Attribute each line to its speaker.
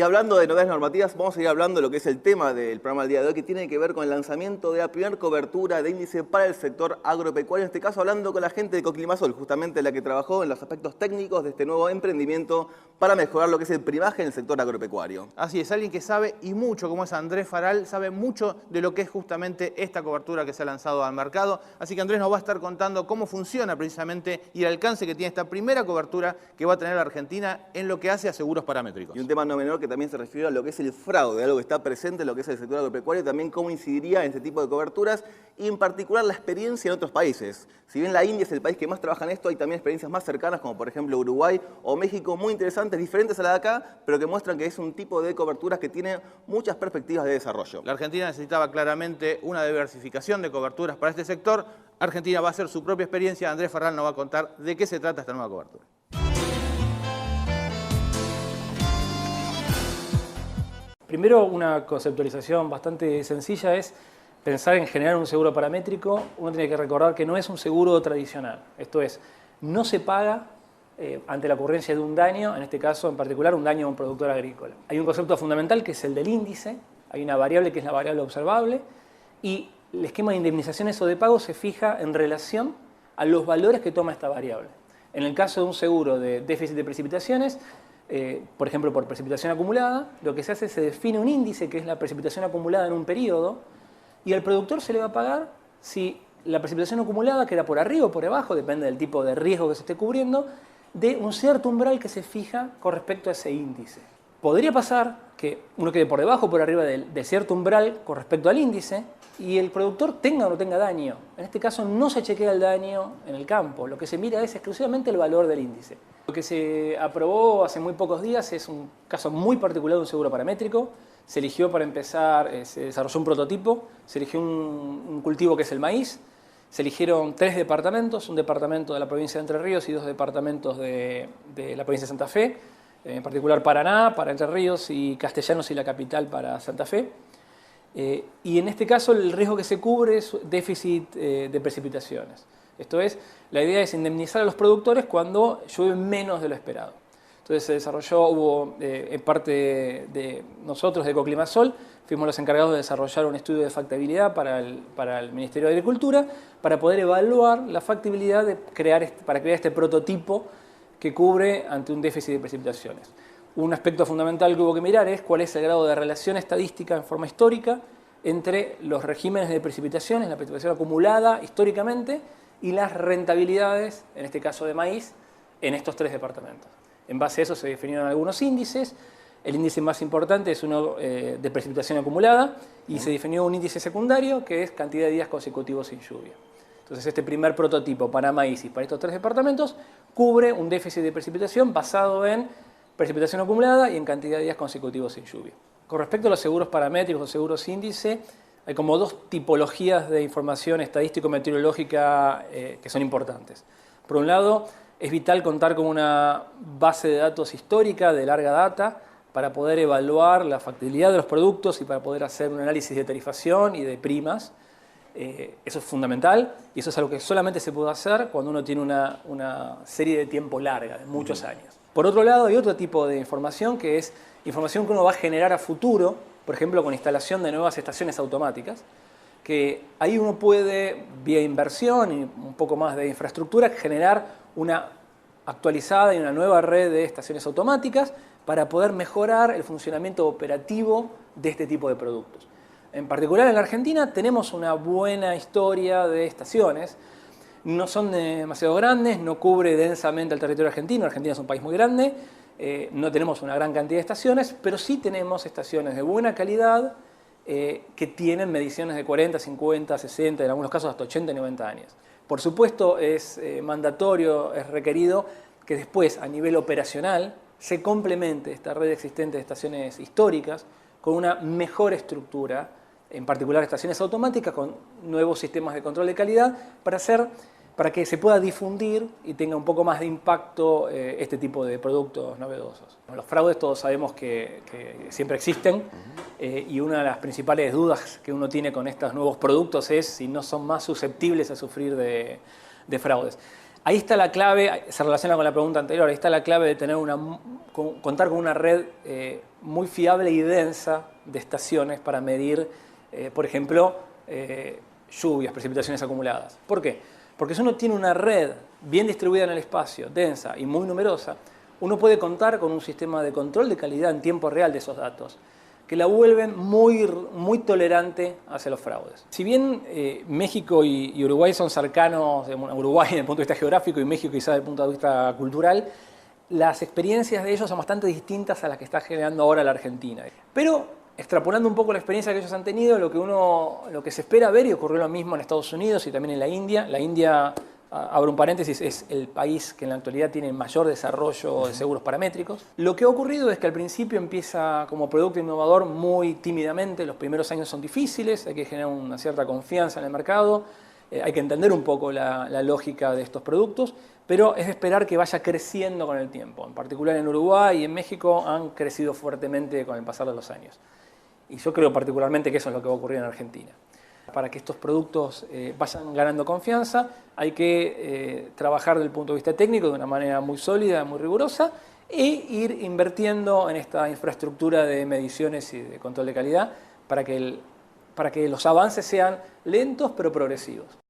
Speaker 1: Y hablando de novedades normativas, vamos a ir hablando de lo que es el tema del programa del día de hoy, que tiene que ver con el lanzamiento de la primera cobertura de índice para el sector agropecuario, en este caso hablando con la gente de Coclimasol, justamente la que trabajó en los aspectos técnicos de este nuevo emprendimiento para mejorar lo que es el primaje en el sector agropecuario.
Speaker 2: Así es, alguien que sabe y mucho, como es Andrés Faral, sabe mucho de lo que es justamente esta cobertura que se ha lanzado al mercado. Así que Andrés nos va a estar contando cómo funciona precisamente y el alcance que tiene esta primera cobertura que va a tener la Argentina en lo que hace a seguros paramétricos.
Speaker 1: Y un tema no menor que también se refiere a lo que es el fraude, algo que está presente en lo que es el sector agropecuario, y también cómo incidiría en este tipo de coberturas y en particular la experiencia en otros países. Si bien la India es el país que más trabaja en esto, hay también experiencias más cercanas como por ejemplo Uruguay o México muy interesantes, diferentes a la de acá, pero que muestran que es un tipo de coberturas que tiene muchas perspectivas de desarrollo.
Speaker 2: La Argentina necesitaba claramente una diversificación de coberturas para este sector. Argentina va a hacer su propia experiencia. Andrés Faral nos va a contar de qué se trata esta nueva cobertura.
Speaker 3: Primero, una conceptualización bastante sencilla es pensar en generar un seguro paramétrico. Uno tiene que recordar que no es un seguro tradicional. Esto es, no se paga ante la ocurrencia de un daño, en este caso en particular un daño a un productor agrícola. Hay un concepto fundamental que es el del índice, hay una variable que es la variable observable y el esquema de indemnizaciones o de pago se fija en relación a los valores que toma esta variable. En el caso de un seguro de déficit de precipitaciones, por ejemplo, por precipitación acumulada, lo que se hace es se define un índice que es la precipitación acumulada en un periodo y al productor se le va a pagar si la precipitación acumulada queda por arriba o por abajo, depende del tipo de riesgo que se esté cubriendo, de un cierto umbral que se fija con respecto a ese índice. Podría pasar que uno quede por debajo o por arriba de cierto umbral con respecto al índice y el productor tenga o no tenga daño. En este caso no se chequea el daño en el campo, lo que se mira es exclusivamente el valor del índice. Lo que se aprobó hace muy pocos días es un caso muy particular de un seguro paramétrico. Se eligió para empezar, se desarrolló un prototipo, se eligió un cultivo que es el maíz, se eligieron 3 departamentos, un departamento de la provincia de Entre Ríos y 2 departamentos de la provincia de Santa Fe, en particular Paraná, para Entre Ríos y Castellanos y la capital para Santa Fe. Y en este caso el riesgo que se cubre es déficit de precipitaciones. Esto es, la idea es indemnizar a los productores cuando llueve menos de lo esperado. Entonces se desarrolló, hubo en parte de nosotros de Coclimasol, fuimos los encargados de desarrollar un estudio de factibilidad para el Ministerio de Agricultura para poder evaluar la factibilidad de crear este prototipo que cubre ante un déficit de precipitaciones. Un aspecto fundamental que hubo que mirar es cuál es el grado de relación estadística en forma histórica entre los regímenes de precipitaciones, la precipitación acumulada históricamente y las rentabilidades, en este caso de maíz, en estos 3 departamentos. En base a eso se definieron algunos índices. El índice más importante es uno de precipitación acumulada y se definió un índice secundario que es cantidad de días consecutivos sin lluvia. Entonces este primer prototipo para maíz y para estos 3 departamentos cubre un déficit de precipitación basado en precipitación acumulada y en cantidad de días consecutivos sin lluvia. Con respecto a los seguros paramétricos o seguros índice, hay como 2 tipologías de información estadístico-meteorológica que son importantes. Por un lado, es vital contar con una base de datos histórica de larga data para poder evaluar la factibilidad de los productos y para poder hacer un análisis de tarifación y de primas. Eso es fundamental y eso es algo que solamente se puede hacer cuando uno tiene una serie de tiempo larga, de muchos años. Por otro lado, hay otro tipo de información que es información que uno va a generar a futuro, por ejemplo, con instalación de nuevas estaciones automáticas, que ahí uno puede, vía inversión y un poco más de infraestructura, generar una actualizada y una nueva red de estaciones automáticas para poder mejorar el funcionamiento operativo de este tipo de productos. En particular en la Argentina tenemos una buena historia de estaciones, no son demasiado grandes, no cubre densamente el territorio argentino. Argentina es un país muy grande, no tenemos una gran cantidad de estaciones, pero sí tenemos estaciones de buena calidad que tienen mediciones de 40, 50, 60, en algunos casos hasta 80 y 90 años. Por supuesto es mandatorio, es requerido que después a nivel operacional se complemente esta red existente de estaciones históricas con una mejor estructura, en particular estaciones automáticas con nuevos sistemas de control de calidad para que se pueda difundir y tenga un poco más de impacto este tipo de productos novedosos. Los fraudes todos sabemos que siempre existen y una de las principales dudas que uno tiene con estos nuevos productos es si no son más susceptibles a sufrir de fraudes. Ahí está la clave, se relaciona con la pregunta anterior, ahí está la clave de tener contar con una red muy fiable y densa de estaciones para medir, por ejemplo, lluvias, precipitaciones acumuladas. ¿Por qué? Porque si uno tiene una red bien distribuida en el espacio, densa y muy numerosa, uno puede contar con un sistema de control de calidad en tiempo real de esos datos, que la vuelven muy tolerante hacia los fraudes. Si bien México y Uruguay son cercanos, Uruguay desde el punto de vista geográfico y México quizás desde el punto de vista cultural, las experiencias de ellos son bastante distintas a las que está generando ahora la Argentina. Pero, extrapolando un poco la experiencia que ellos han tenido, lo que se espera ver, y ocurrió lo mismo en Estados Unidos y también en la India, abro un paréntesis, es el país que en la actualidad tiene mayor desarrollo de seguros paramétricos. Lo que ha ocurrido es que al principio empieza como producto innovador muy tímidamente, los primeros años son difíciles, hay que generar una cierta confianza en el mercado, hay que entender un poco la lógica de estos productos, pero es de esperar que vaya creciendo con el tiempo. En particular en Uruguay y en México han crecido fuertemente con el pasar de los años. Y yo creo particularmente que eso es lo que va a ocurrir en Argentina. Para que estos productos vayan ganando confianza, hay que trabajar desde el punto de vista técnico de una manera muy sólida, muy rigurosa, e ir invirtiendo en esta infraestructura de mediciones y de control de calidad para que los avances sean lentos pero progresivos.